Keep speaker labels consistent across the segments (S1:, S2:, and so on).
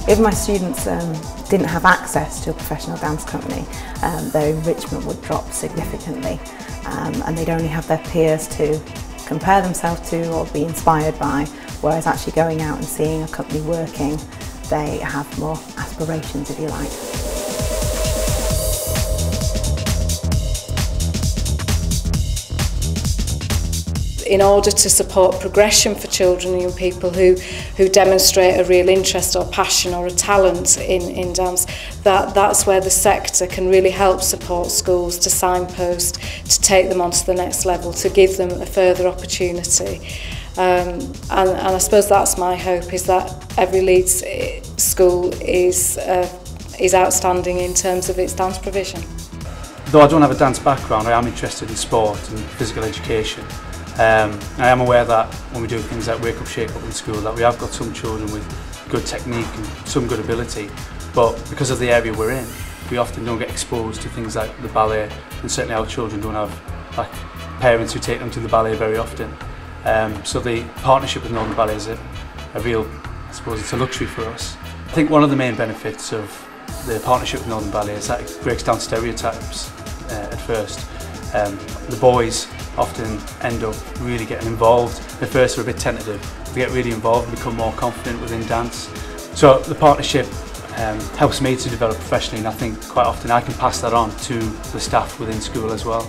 S1: If my students didn't have access to a professional dance company, their enrichment would drop significantly, and they'd only have their peers to compare themselves to or be inspired by, whereas actually going out and seeing a company working, they have more aspirations, if you like.
S2: In order to support progression for children and young people who demonstrate a real interest or passion or a talent in dance, that's where the sector can really help support schools to signpost, to take them on to the next level, to give them a further opportunity. And I suppose that's my hope, is that every Leeds school is outstanding in terms of its dance provision.
S3: Though I don't have a dance background, I am interested in sport and physical education. I am aware that when we do things like wake up, shake up in school, that we have got some children with good technique and some good ability, but because of the area we're in, we often don't get exposed to things like the ballet, and certainly our children don't have parents who take them to the ballet very often. So the partnership with Northern Ballet is a real, I suppose it's a luxury for us. I think one of the main benefits of the partnership with Northern Ballet is that it breaks down stereotypes at first. The boys often end up really getting involved. At first they're a bit tentative, they get really involved and become more confident within dance. So the partnership helps me to develop professionally, and I think quite often I can pass that on to the staff within school as well,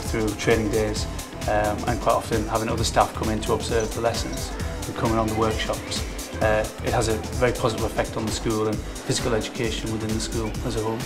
S3: through training days, and quite often having other staff come in to observe the lessons and coming on the workshops. It has a very positive effect on the school and physical education within the school as a whole.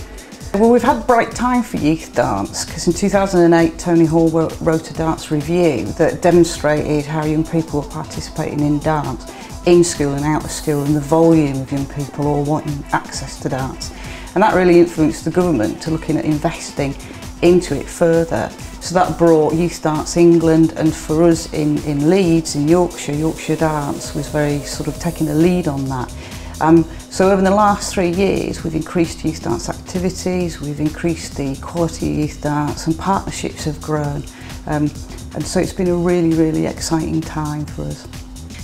S4: Well, we've had a bright time for youth dance, because in 2008 Tony Hall wrote a dance review that demonstrated how young people were participating in dance in school and out of school, and the volume of young people all wanting access to dance. And that really influenced the government to looking at investing into it further. So that brought Youth Dance England, and for us in Leeds, in Yorkshire, Yorkshire Dance was very sort of taking the lead on that. So over the last 3 years we've increased youth dance activities, we've increased the quality of youth dance, and partnerships have grown. And so it's been a really exciting time for us.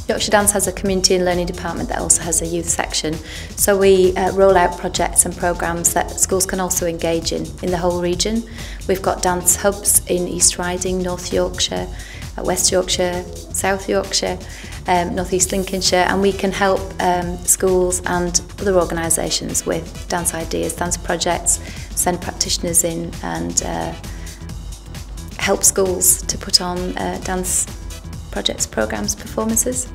S5: Yorkshire Dance has a community and learning department that also has a youth section. So we roll out projects and programmes that schools can also engage in the whole region. We've got dance hubs in East Riding, North Yorkshire, West Yorkshire, South Yorkshire, North East Lincolnshire, and we can help schools and other organisations with dance ideas, dance projects, send practitioners in and help schools to put on dance projects, programmes, performances.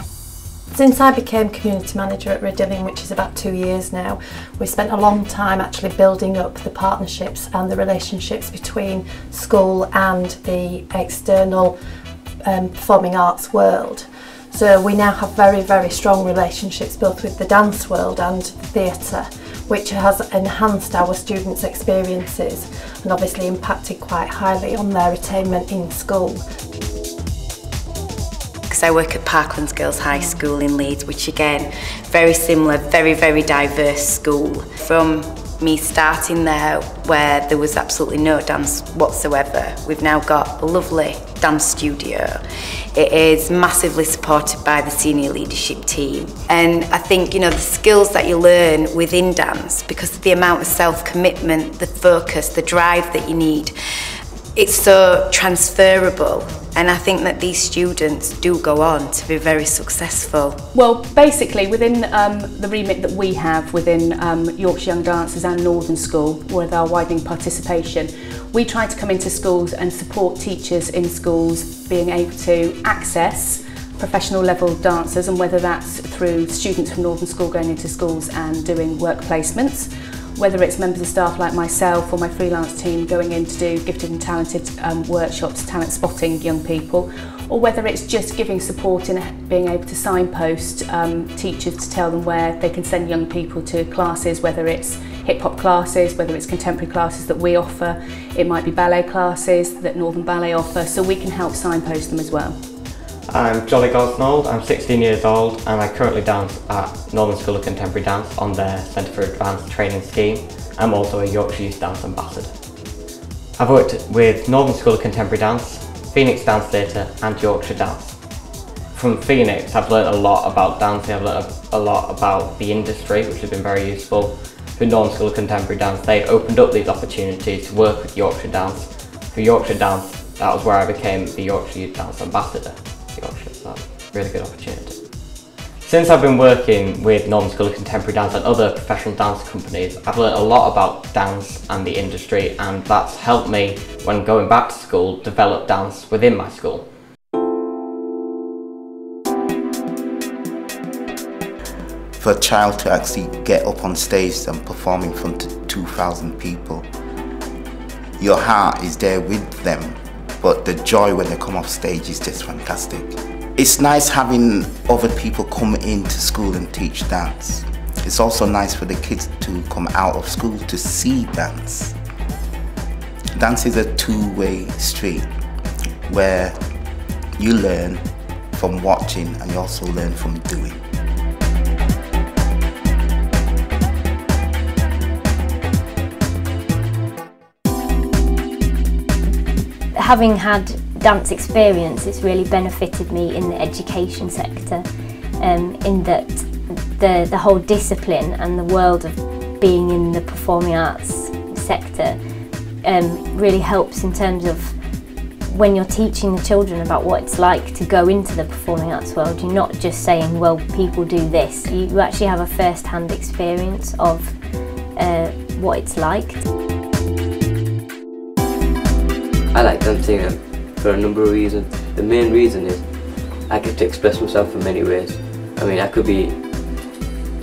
S6: Since I became community manager at Redilling, which is about 2 years now, we spent a long time actually building up the partnerships and the relationships between school and the external performing arts world. So we now have very strong relationships both with the dance world and theatre, which has enhanced our students' experiences and obviously impacted quite highly on their attainment in school.
S7: I work at Parklands Girls High School in Leeds, which again, very similar, very diverse school. From me starting there where there was absolutely no dance whatsoever, we've now got a lovely dance studio. It is massively supported by the senior leadership team, and I think, you know, the skills that you learn within dance, because of the amount of self-commitment, the focus, the drive that you need, it's so transferable, and I think that these students do go on to be very successful.
S8: Well, basically within the remit that we have within Yorkshire Young Dancers and Northern School, with our widening participation, we try to come into schools and support teachers in schools being able to access professional level dancers, and whether that's through students from Northern School going into schools and doing work placements, whether it's members of staff like myself or my freelance team going in to do gifted and talented workshops, talent spotting young people, or whether it's just giving support in being able to signpost teachers to tell them where they can send young people to classes, whether it's hip-hop classes, whether it's contemporary classes that we offer, it might be ballet classes that Northern Ballet offer, so we can help signpost them as well.
S9: I'm Jolly Gosnold, I'm 16 years old and I currently dance at Northern School of Contemporary Dance on their Centre for Advanced Training scheme. I'm also a Yorkshire Youth Dance Ambassador. I've worked with Northern School of Contemporary Dance, Phoenix Dance Theatre and Yorkshire Dance. From Phoenix, I've learned a lot about dancing, I've learned a lot about the industry, which has been very useful. For Northern School of Contemporary Dance, they've opened up these opportunities to work with Yorkshire Dance. For Yorkshire Dance, that was where I became the Yorkshire Youth Dance Ambassador for Yorkshire, so that's a really good opportunity. Since I've been working with Northern School of Contemporary Dance and other professional dance companies, I've learned a lot about dance and the industry, and that's helped me, when going back to school, develop dance within my school.
S10: For a child to actually get up on stage and perform in front of 2,000 people, your heart is there with them, but the joy when they come off stage is just fantastic. It's nice having other people come into school and teach dance. It's also nice for the kids to come out of school to see dance. Dance is a two-way street where you learn from watching and you also learn from doing.
S11: Having had dance experience, it's really benefited me in the education sector, in that the whole discipline and the world of being in the performing arts sector really helps in terms of when you're teaching the children about what it's like to go into the performing arts world. You're not just saying, well, people do this. You actually have a first-hand experience of what it's like.
S12: I like dancing for a number of reasons. The main reason is I get to express myself in many ways. I mean, I could be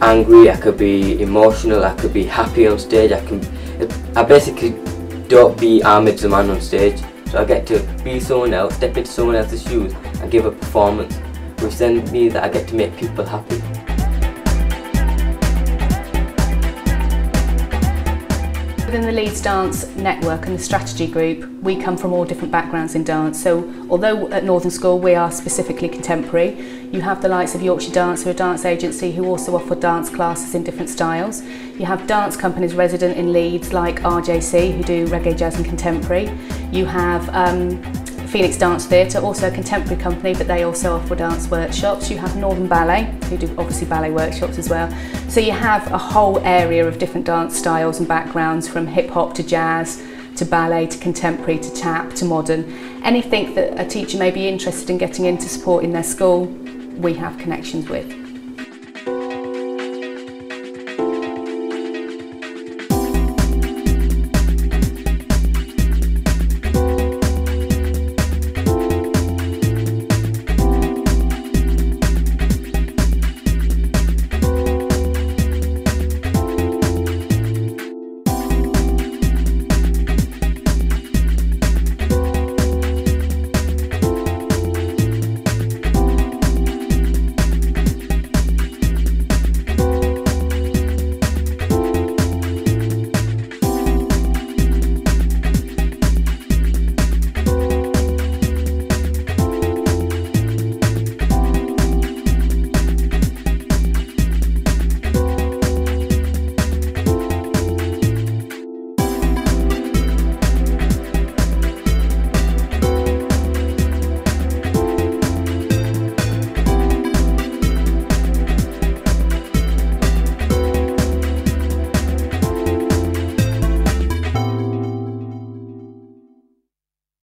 S12: angry, I could be emotional, I could be happy on stage. I basically don't be Ahmed Zaman on stage. So I get to be someone else, step into someone else's shoes and give a performance, which then means that I get to make people happy.
S8: Within the Leeds Dance Network and the Strategy Group, we come from all different backgrounds in dance. So although at Northern School we are specifically contemporary, you have the likes of Yorkshire Dance, who are a dance agency who also offer dance classes in different styles. You have dance companies resident in Leeds like RJC, who do reggae, jazz and contemporary. You have Phoenix Dance Theatre, also a contemporary company, but they also offer dance workshops. You have Northern Ballet, who do obviously ballet workshops as well. So you have a whole area of different dance styles and backgrounds, from hip hop to jazz, to ballet, to contemporary, to tap, to modern. Anything that a teacher may be interested in getting into support in their school, we have connections with.